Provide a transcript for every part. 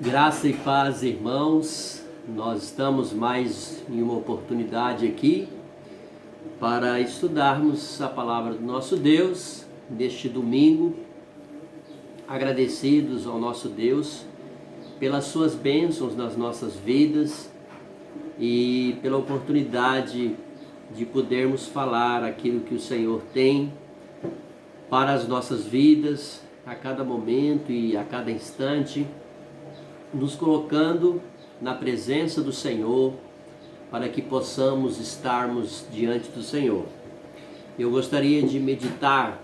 Graça e paz, irmãos. Nós estamos mais em uma oportunidade aqui para estudarmos a palavra do nosso Deus neste domingo, agradecidos ao nosso Deus pelas suas bênçãos nas nossas vidas e pela oportunidade de podermos falar aquilo que o Senhor tem para as nossas vidas a cada momento e a cada instante, nos colocando na presença do Senhor para que possamos estarmos diante do Senhor. Eu gostaria de meditar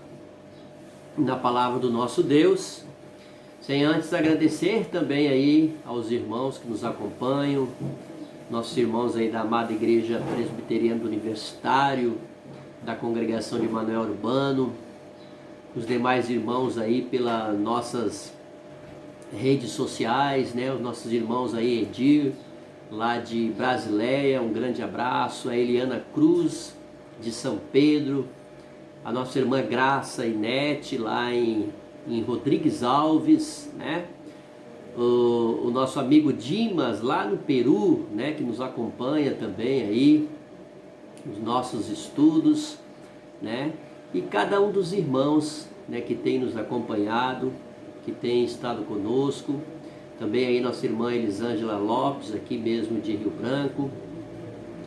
na palavra do nosso Deus, sem antes agradecer também aí aos irmãos que nos acompanham, nossos irmãos aí da amada Igreja Presbiteriana do Universitário, da Congregação de Manuel Urbano, os demais irmãos aí pelas nossas redes sociais, né? Os nossos irmãos aí, Edir, lá de Brasileia, um grande abraço, a Eliana Cruz, de São Pedro, a nossa irmã Graça Inete, lá em Rodrigues Alves, né? O nosso amigo Dimas, lá no Peru, né? Que nos acompanha também aí, os nossos estudos, né? E cada um dos irmãos, né, que tem nos acompanhado, que tem estado conosco, também aí nossa irmã Elisângela Lopes, aqui mesmo de Rio Branco.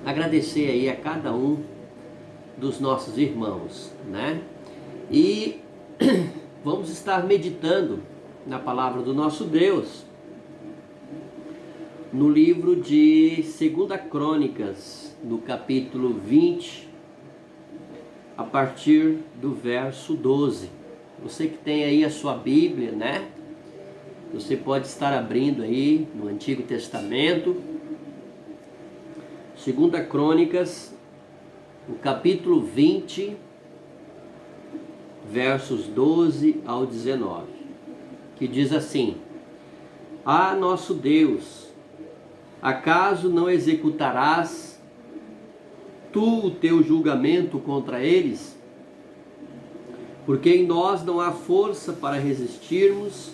Agradecer aí a cada um dos nossos irmãos, né? E vamos estar meditando na palavra do nosso Deus, no livro de 2 Crônicas, no capítulo 20, a partir do verso 12. Você que tem aí a sua Bíblia, né? Você pode estar abrindo aí no Antigo Testamento, 2 Crônicas, o capítulo 20, versos 12 ao 19, que diz assim: Ah, nosso Deus, acaso não executarás tu o teu julgamento contra eles? Porque em nós não há força para resistirmos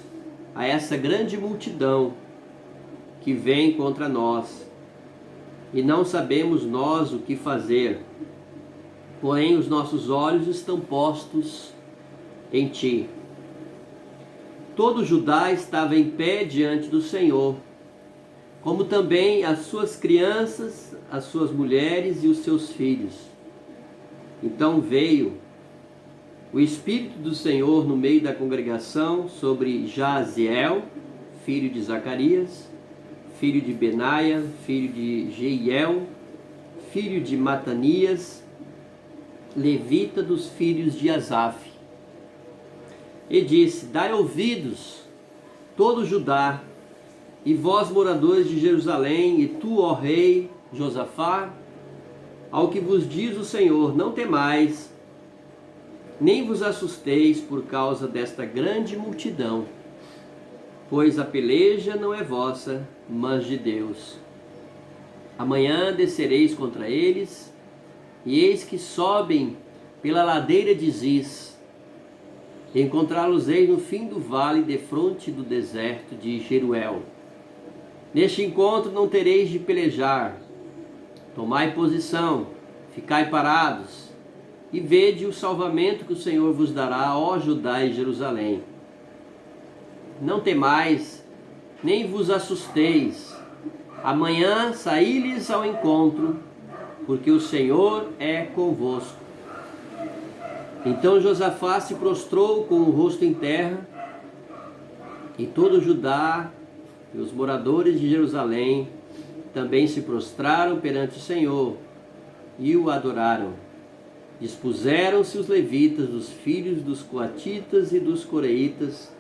a essa grande multidão que vem contra nós, e não sabemos nós o que fazer, porém os nossos olhos estão postos em ti. Todo Judá estava em pé diante do Senhor, como também as suas crianças, as suas mulheres e os seus filhos. Então veio o Espírito do Senhor no meio da congregação sobre Jaziel, filho de Zacarias, filho de Benaia, filho de Jeiel, filho de Matanias, levita dos filhos de Asaf. E disse: Dai ouvidos, todo Judá, e vós moradores de Jerusalém, e tu, ó rei Josafá, ao que vos diz o Senhor: não temais, nem vos assusteis por causa desta grande multidão, pois a peleja não é vossa, mas de Deus. Amanhã descereis contra eles, e eis que sobem pela ladeira de Ziz. Encontrá-los-ei no fim do vale, defronte do deserto de Jeruel. Neste encontro não tereis de pelejar. Tomai posição, ficai parados, e vede o salvamento que o Senhor vos dará, ó Judá e Jerusalém. Não temais, nem vos assusteis. Amanhã saí-lhes ao encontro, porque o Senhor é convosco. Então Josafá se prostrou com o rosto em terra, e todo Judá e os moradores de Jerusalém também se prostraram perante o Senhor e o adoraram. Dispuseram-se os levitas, dos filhos dos coatitas e dos coreitas,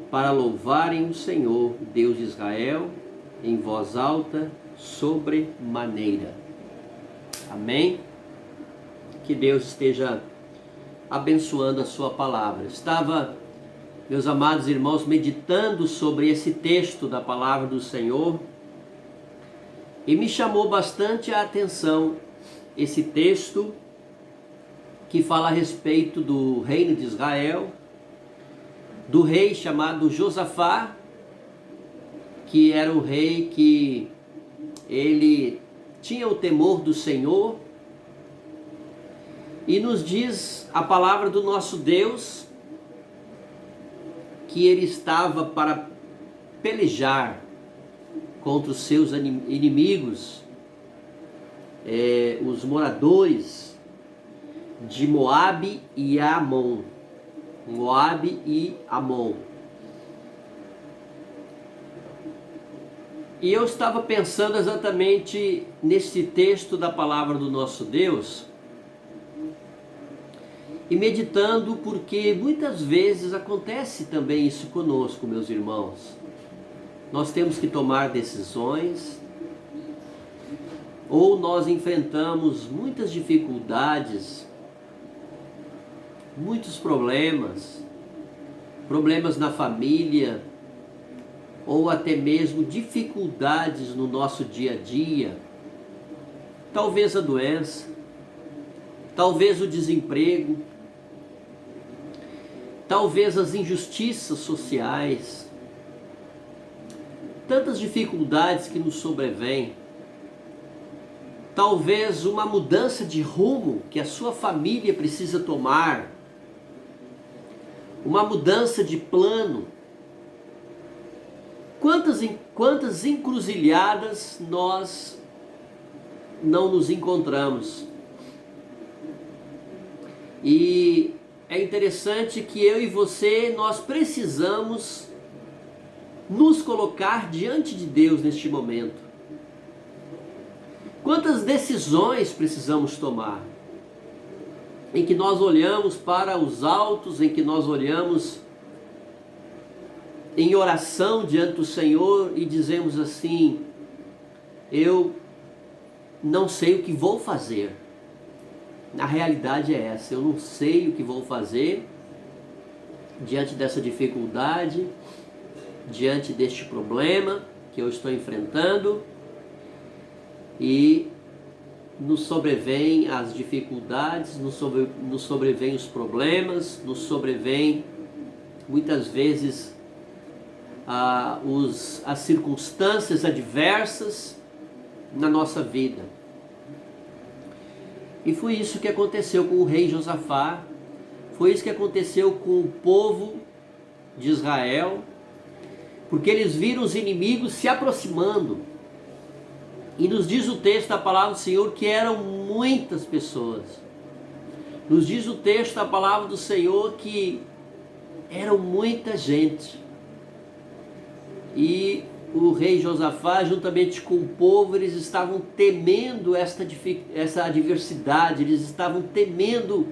para louvarem o Senhor, Deus de Israel, em voz alta, sobremaneira. Amém? Que Deus esteja abençoando a sua palavra. Estava, meus amados irmãos, meditando sobre esse texto da palavra do Senhor, e me chamou bastante a atenção esse texto que fala a respeito do reino de Israel, do rei chamado Josafá, que era um rei que ele tinha o temor do Senhor, e nos diz a palavra do nosso Deus que ele estava para pelejar contra os seus inimigos, os moradores de Moabe e Amon. Moabe e Amon. E eu estava pensando exatamente nesse texto da palavra do nosso Deus e meditando, porque muitas vezes acontece também isso conosco, meus irmãos. Nós temos que tomar decisões, ou nós enfrentamos muitas dificuldades, muitos problemas na família, ou até mesmo dificuldades no nosso dia a dia, talvez a doença, talvez o desemprego, talvez as injustiças sociais, tantas dificuldades que nos sobrevêm, talvez uma mudança de rumo que a sua família precisa tomar, uma mudança de plano. Quantas encruzilhadas nós não nos encontramos. E é interessante que eu e você, nós precisamos nos colocar diante de Deus neste momento. Quantas decisões precisamos tomar? Em que nós olhamos para os altos, em que nós olhamos em oração diante do Senhor e dizemos assim: eu não sei o que vou fazer. Na realidade é essa, eu não sei o que vou fazer diante dessa dificuldade, diante deste problema que eu estou enfrentando, e nos sobrevêm as dificuldades, nos sobrevêm os problemas, nos sobrevêm muitas vezes as circunstâncias adversas na nossa vida. E foi isso que aconteceu com o rei Josafá, foi isso que aconteceu com o povo de Israel, porque eles viram os inimigos se aproximando. E nos diz o texto da palavra do Senhor que eram muitas pessoas. Nos diz o texto da palavra do Senhor que eram muita gente. E o rei Josafá, juntamente com o povo, eles estavam temendo essa adversidade, eles estavam temendo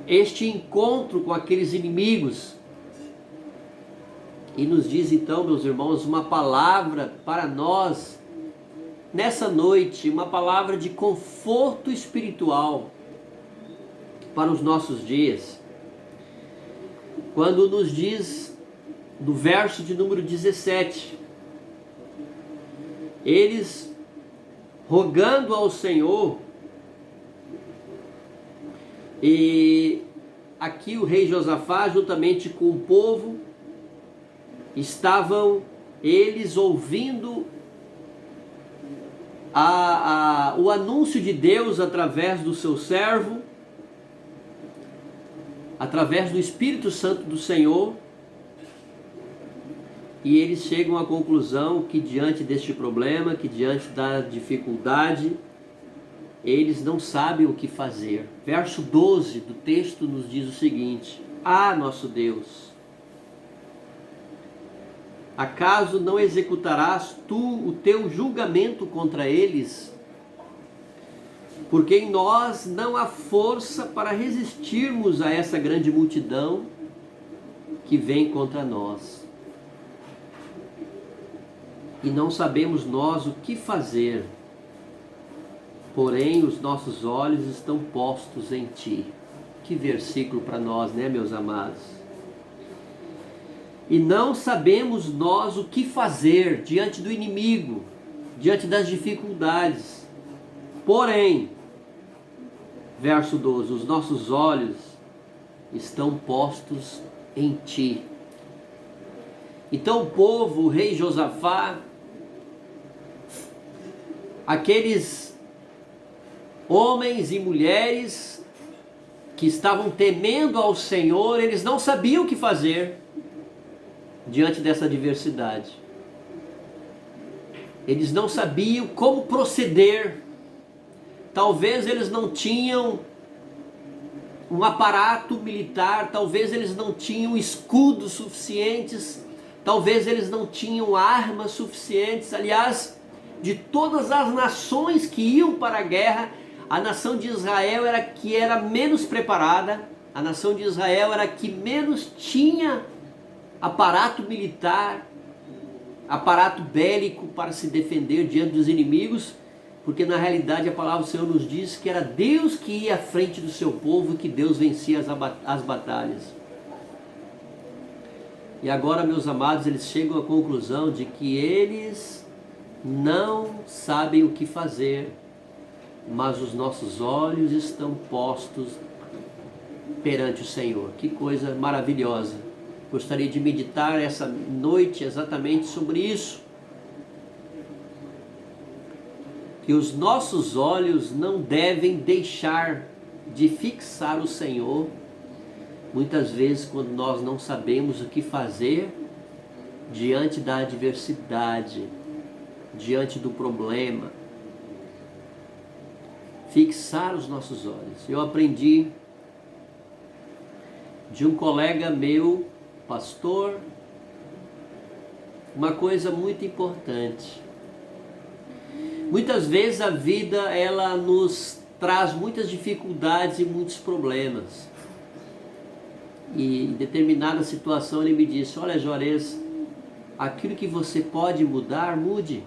este encontro com aqueles inimigos. E nos diz então, meus irmãos, uma palavra para nós nessa noite, uma palavra de conforto espiritual para os nossos dias. Quando nos diz no verso de número 17, eles rogando ao Senhor, e aqui o rei Josafá juntamente com o povo estavam eles ouvindo o anúncio de Deus através do seu servo, através do Espírito Santo do Senhor, e eles chegam à conclusão que diante deste problema, que diante da dificuldade, eles não sabem o que fazer. Verso 12 do texto nos diz o seguinte: Ah, nosso Deus, acaso não executarás tu o teu julgamento contra eles? Porque em nós não há força para resistirmos a essa grande multidão que vem contra nós. E não sabemos nós o que fazer, porém os nossos olhos estão postos em ti. Que versículo para nós, né, meus amados? E não sabemos nós o que fazer diante do inimigo, diante das dificuldades. Porém, verso 12, os nossos olhos estão postos em ti. Então o povo, o rei Josafá, aqueles homens e mulheres que estavam temendo ao Senhor, eles não sabiam o que fazer diante dessa adversidade. Eles não sabiam como proceder. Talvez eles não tinham um aparato militar, talvez eles não tinham escudos suficientes, talvez eles não tinham armas suficientes. Aliás, de todas as nações que iam para a guerra, a nação de Israel era a que era menos preparada, a nação de Israel era a que menos tinha aparato militar, aparato bélico para se defender diante dos inimigos, porque na realidade a palavra do Senhor nos diz que era Deus que ia à frente do seu povo e que Deus vencia as batalhas. E agora, meus amados, eles chegam à conclusão de que eles não sabem o que fazer, mas os nossos olhos estão postos perante o Senhor. Que coisa maravilhosa! Gostaria de meditar essa noite exatamente sobre isso. Que os nossos olhos não devem deixar de fixar o Senhor, muitas vezes quando nós não sabemos o que fazer diante da adversidade, diante do problema. Fixar os nossos olhos. Eu aprendi de um colega meu, pastor, uma coisa muito importante. Muitas vezes a vida ela nos traz muitas dificuldades e muitos problemas. E em determinada situação ele me disse: olha, Juarez, aquilo que você pode mudar, mude.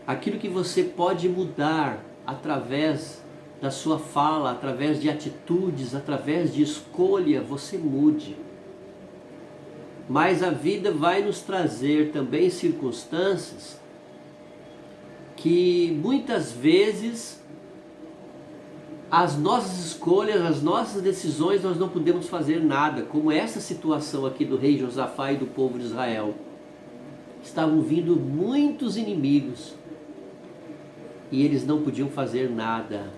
Aquilo que você pode mudar através da sua fala, através de atitudes, através de escolha, você mude. Mas a vida vai nos trazer também circunstâncias que muitas vezes as nossas escolhas, as nossas decisões, nós não podemos fazer nada, como essa situação aqui do rei Josafá e do povo de Israel. Estavam vindo muitos inimigos e eles não podiam fazer nada.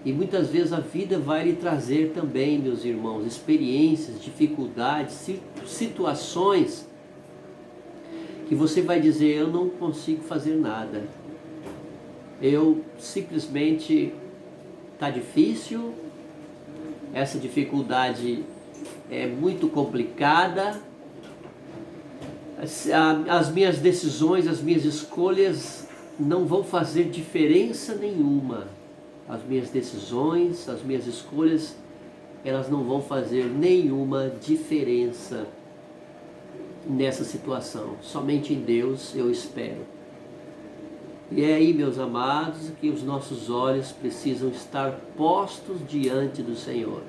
E muitas vezes a vida vai lhe trazer também, meus irmãos, experiências, dificuldades, situações que você vai dizer: eu não consigo fazer nada. Eu simplesmente, está difícil, essa dificuldade é muito complicada, as minhas decisões, as minhas escolhas não vão fazer diferença nenhuma. As minhas decisões, as minhas escolhas, elas não vão fazer nenhuma diferença nessa situação. Somente em Deus eu espero. E é aí, meus amados, que os nossos olhos precisam estar postos diante do Senhor.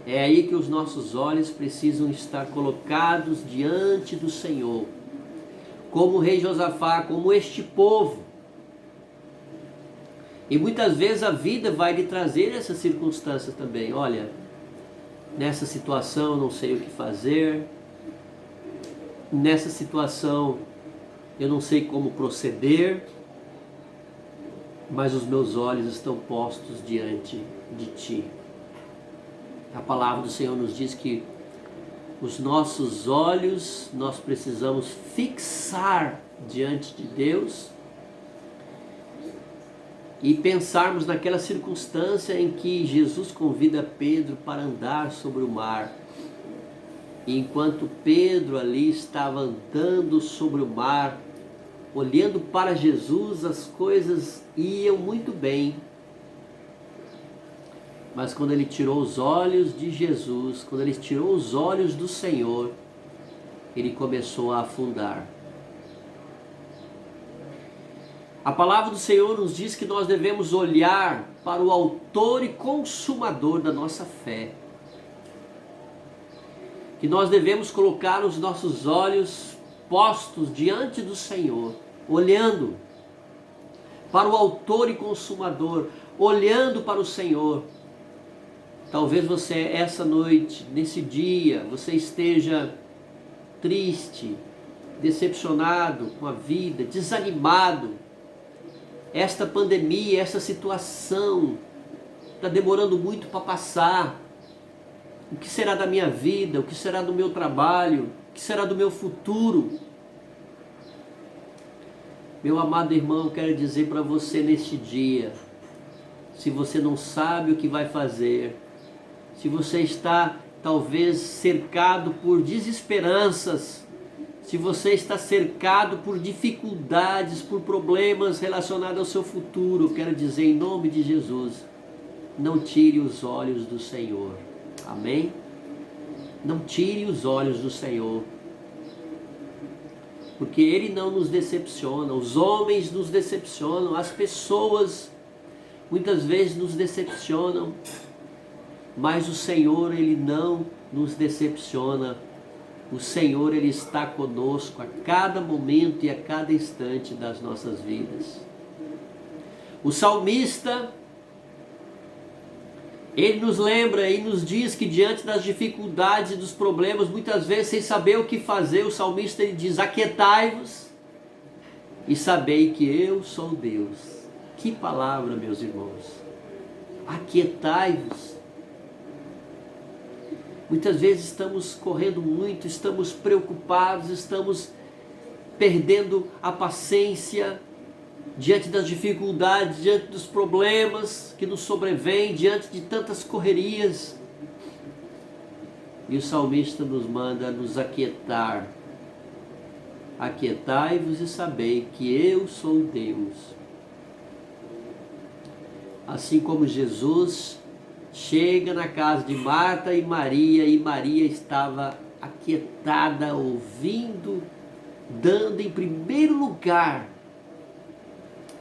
É aí que os nossos olhos precisam estar colocados diante do Senhor. Como o rei Josafá, como este povo. E muitas vezes a vida vai lhe trazer essas circunstâncias também. Olha, nessa situação eu não sei o que fazer. Nessa situação eu não sei como proceder. Mas os meus olhos estão postos diante de Ti. A palavra do Senhor nos diz que os nossos olhos nós precisamos fixar diante de Deus e pensarmos naquela circunstância em que Jesus convida Pedro para andar sobre o mar. E enquanto Pedro ali estava andando sobre o mar, olhando para Jesus, as coisas iam muito bem. Mas quando ele tirou os olhos de Jesus, quando ele tirou os olhos do Senhor, ele começou a afundar. A palavra do Senhor nos diz que nós devemos olhar para o autor e consumador da nossa fé. Que nós devemos colocar os nossos olhos postos diante do Senhor, olhando para o autor e consumador, olhando para o Senhor. Talvez você, essa noite, nesse dia, você esteja triste, decepcionado com a vida, desanimado. Esta pandemia, essa situação está demorando muito para passar. O que será da minha vida? O que será do meu trabalho? O que será do meu futuro? Meu amado irmão, eu quero dizer para você neste dia, se você não sabe o que vai fazer, se você está talvez cercado por desesperanças, se você está cercado por dificuldades, por problemas relacionados ao seu futuro, eu quero dizer em nome de Jesus, não tire os olhos do Senhor. Amém? Não tire os olhos do Senhor. Porque Ele não nos decepciona, os homens nos decepcionam, as pessoas muitas vezes nos decepcionam, mas o Senhor, Ele não nos decepciona. O Senhor, Ele está conosco a cada momento e a cada instante das nossas vidas. O salmista, ele nos lembra e nos diz que diante das dificuldades e dos problemas, muitas vezes sem saber o que fazer, o salmista ele diz: aquietai-vos e sabei que eu sou Deus. Que palavra, meus irmãos! Aquietai-vos. Muitas vezes estamos correndo muito, estamos preocupados, estamos perdendo a paciência diante das dificuldades, diante dos problemas que nos sobrevêm, diante de tantas correrias. E o salmista nos manda nos aquietar. Aquietai-vos e sabei que eu sou Deus. Assim como Jesus chega na casa de Marta e Maria estava aquietada, ouvindo, dando em primeiro lugar,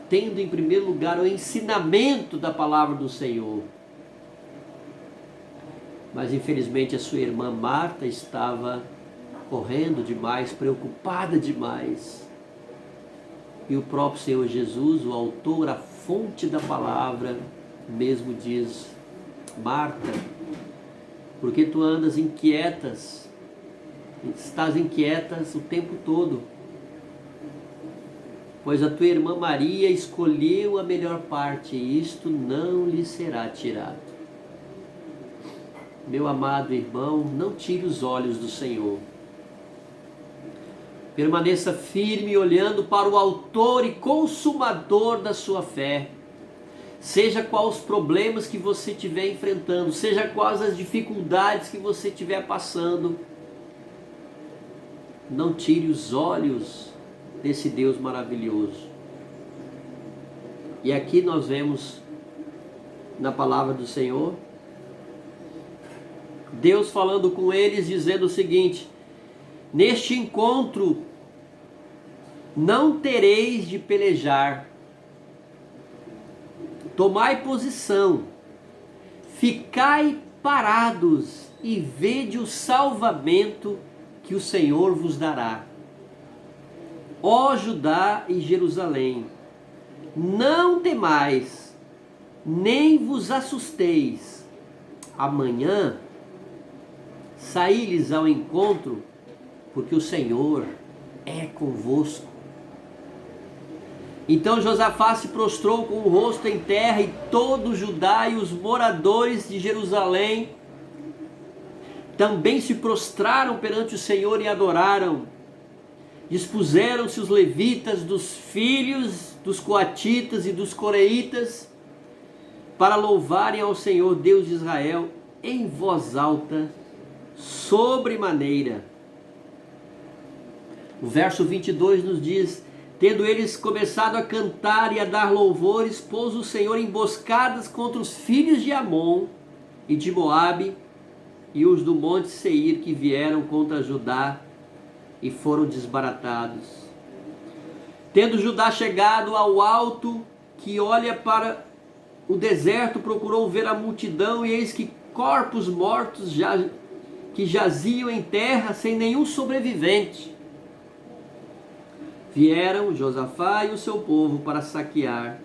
tendo em primeiro lugar o ensinamento da palavra do Senhor. Mas infelizmente a sua irmã Marta estava correndo demais, preocupada demais. E o próprio Senhor Jesus, o autor, a fonte da palavra, mesmo diz: Marta, porque tu andas inquietas, estás inquietas o tempo todo, pois a tua irmã Maria escolheu a melhor parte, e isto não lhe será tirado. Meu amado irmão, não tire os olhos do Senhor. Permaneça firme, olhando para o autor e consumador da sua fé. Seja quais os problemas que você estiver enfrentando, seja quais as dificuldades que você estiver passando, não tire os olhos desse Deus maravilhoso. E aqui nós vemos na palavra do Senhor, Deus falando com eles, dizendo o seguinte: neste encontro não tereis de pelejar, tomai posição, ficai parados e vede o salvamento que o Senhor vos dará. Ó Judá e Jerusalém, não temais, nem vos assusteis. Amanhã saí-lhes ao encontro, porque o Senhor é convosco. Então Josafá se prostrou com o rosto em terra, e todo Judá e os moradores de Jerusalém também se prostraram perante o Senhor e adoraram. Dispuseram-se os levitas dos filhos dos coatitas e dos coreitas para louvarem ao Senhor Deus de Israel em voz alta, sobremaneira. O verso 22 nos diz: tendo eles começado a cantar e a dar louvores, pôs o Senhor emboscadas contra os filhos de Amon e de Moabe e os do monte Seir, que vieram contra Judá e foram desbaratados. Tendo Judá chegado ao alto que olha para o deserto, procurou ver a multidão, e eis que corpos mortos que jaziam em terra sem nenhum sobrevivente. Vieram Josafá e o seu povo para saquear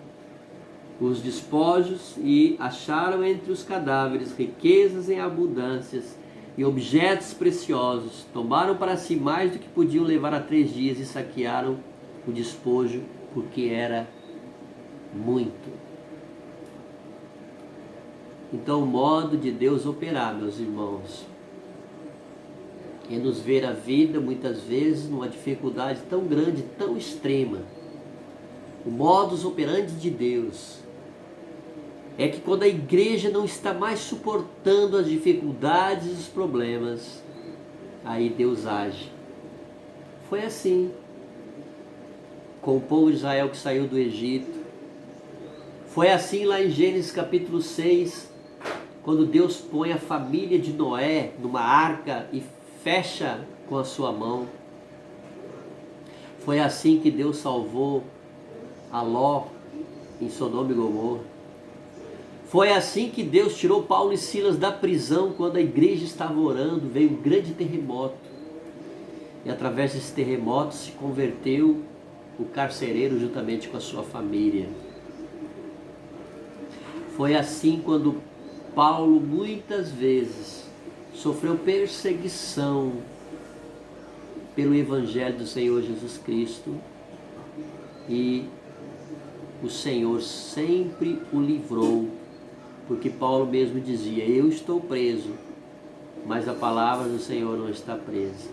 os despojos e acharam entre os cadáveres riquezas em abundâncias e objetos preciosos. Tomaram para si mais do que podiam levar a 3 dias e saquearam o despojo, porque era muito. Então, o modo de Deus operar, meus irmãos, é nos ver a vida, muitas vezes, numa dificuldade tão grande, tão extrema. O modus operandi de Deus é que quando a igreja não está mais suportando as dificuldades e os problemas, aí Deus age. Foi assim com o povo de Israel que saiu do Egito. Foi assim lá em Gênesis capítulo 6, quando Deus põe a família de Noé numa arca e fecha com a sua mão. Foi assim que Deus salvou a Ló em Sodoma e Gomorra. Foi assim que Deus tirou Paulo e Silas da prisão quando a igreja estava orando. Veio um grande terremoto. E através desse terremoto se converteu o carcereiro juntamente com a sua família. Foi assim quando Paulo muitas vezes sofreu perseguição pelo Evangelho do Senhor Jesus Cristo, e o Senhor sempre o livrou, porque Paulo mesmo dizia: eu estou preso, mas a palavra do Senhor não está presa.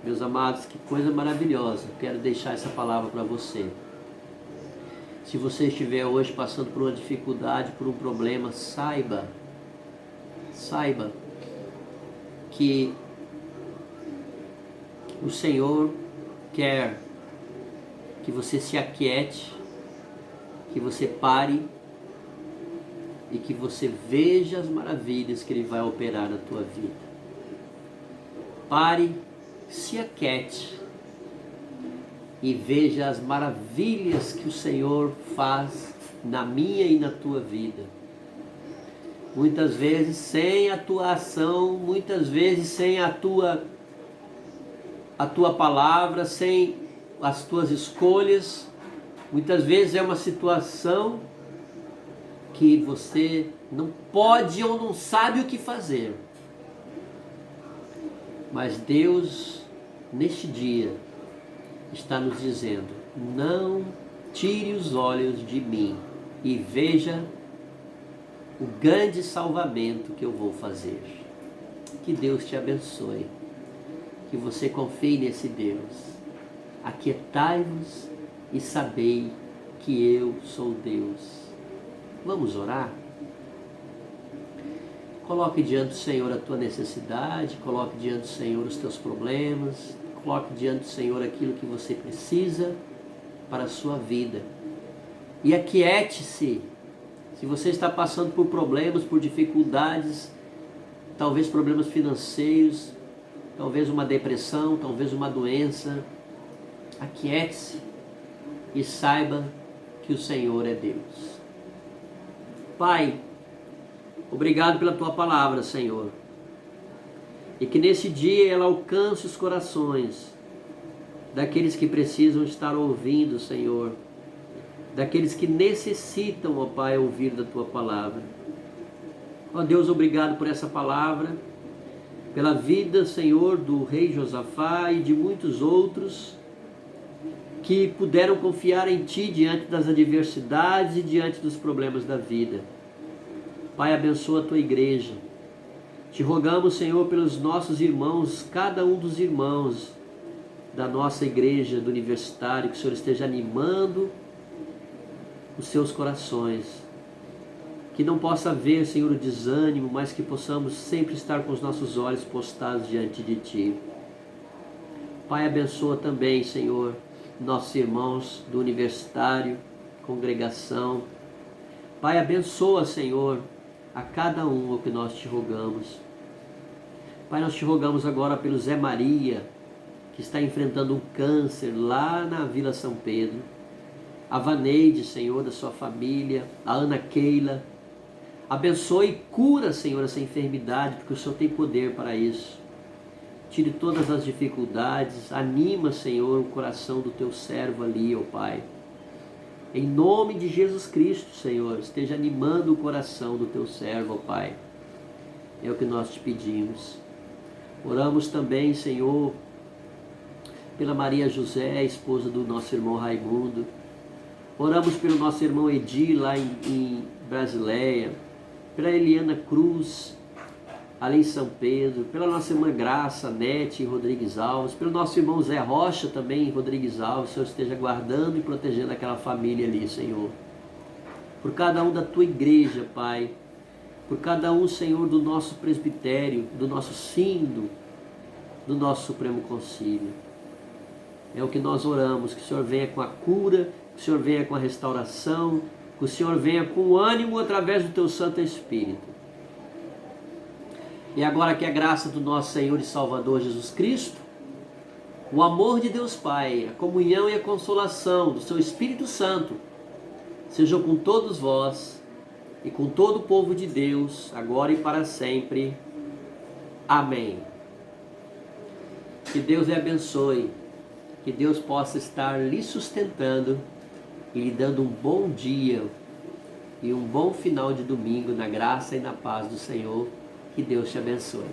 Meus amados, que coisa maravilhosa. Quero deixar essa palavra para você. Se você estiver hoje passando por uma dificuldade, por um problema, saiba que o Senhor quer que você se aquiete, que você pare e que você veja as maravilhas que Ele vai operar na tua vida. Pare, se aquiete e veja as maravilhas que o Senhor faz na minha e na tua vida. Muitas vezes sem a tua ação, muitas vezes sem a tua palavra, sem as tuas escolhas. Muitas vezes é uma situação que você não pode ou não sabe o que fazer. Mas Deus, neste dia, está nos dizendo: não tire os olhos de mim e veja o grande salvamento que eu vou fazer. Que Deus te abençoe, que você confie nesse Deus. Aquietai-vos e sabei que eu sou Deus. Vamos orar? Coloque diante do Senhor a tua necessidade, coloque diante do Senhor os teus problemas, coloque diante do Senhor aquilo que você precisa para a sua vida. E aquiete-se. Se você está passando por problemas, por dificuldades, talvez problemas financeiros, talvez uma depressão, talvez uma doença, aquiete-se e saiba que o Senhor é Deus. Pai, obrigado pela tua palavra, Senhor. E que nesse dia ela alcance os corações daqueles que precisam estar ouvindo, Senhor. Daqueles que necessitam, ó Pai, ouvir da tua palavra. Ó Deus, obrigado por essa palavra, pela vida, Senhor, do rei Josafá e de muitos outros que puderam confiar em Ti diante das adversidades e diante dos problemas da vida. Pai, abençoa a Tua igreja. Te rogamos, Senhor, pelos nossos irmãos, cada um dos irmãos da nossa igreja, do universitário, que o Senhor esteja animando os seus corações. Que não possa haver, Senhor, o desânimo, mas que possamos sempre estar com os nossos olhos postados diante de Ti. Pai, abençoa também, Senhor, nossos irmãos do universitário, congregação. Pai, abençoa, Senhor, a cada um o que nós te rogamos. Pai, nós te rogamos agora pelo Zé Maria, que está enfrentando um câncer lá na Vila São Pedro. A Vaneide, Senhor, da sua família, a Ana Keila. Abençoe e cura, Senhor, essa enfermidade, porque o Senhor tem poder para isso. Tire todas as dificuldades, anima, Senhor, o coração do teu servo ali, ó Pai. Em nome de Jesus Cristo, Senhor, esteja animando o coração do teu servo, ó Pai. É o que nós te pedimos. Oramos também, Senhor, pela Maria José, esposa do nosso irmão Raimundo. Oramos pelo nosso irmão Edir, lá em Brasileia. Pela Eliana Cruz, ali em São Pedro. Pela nossa irmã Graça, Nete, em Rodrigues Alves. Pelo nosso irmão Zé Rocha, também em Rodrigues Alves. O Senhor esteja guardando e protegendo aquela família ali, Senhor. Por cada um da tua igreja, Pai. Por cada um, Senhor, do nosso presbitério, do nosso sínodo, do nosso Supremo Concílio. É o que nós oramos, que o Senhor venha com a cura, que o Senhor venha com a restauração, que o Senhor venha com ânimo através do teu Santo Espírito. E agora que a graça do nosso Senhor e Salvador Jesus Cristo, o amor de Deus Pai, a comunhão e a consolação do seu Espírito Santo, sejam com todos vós e com todo o povo de Deus, agora e para sempre. Amém. Que Deus lhe abençoe, que Deus possa estar lhe sustentando e lhe dando um bom dia e um bom final de domingo na graça e na paz do Senhor. Que Deus te abençoe.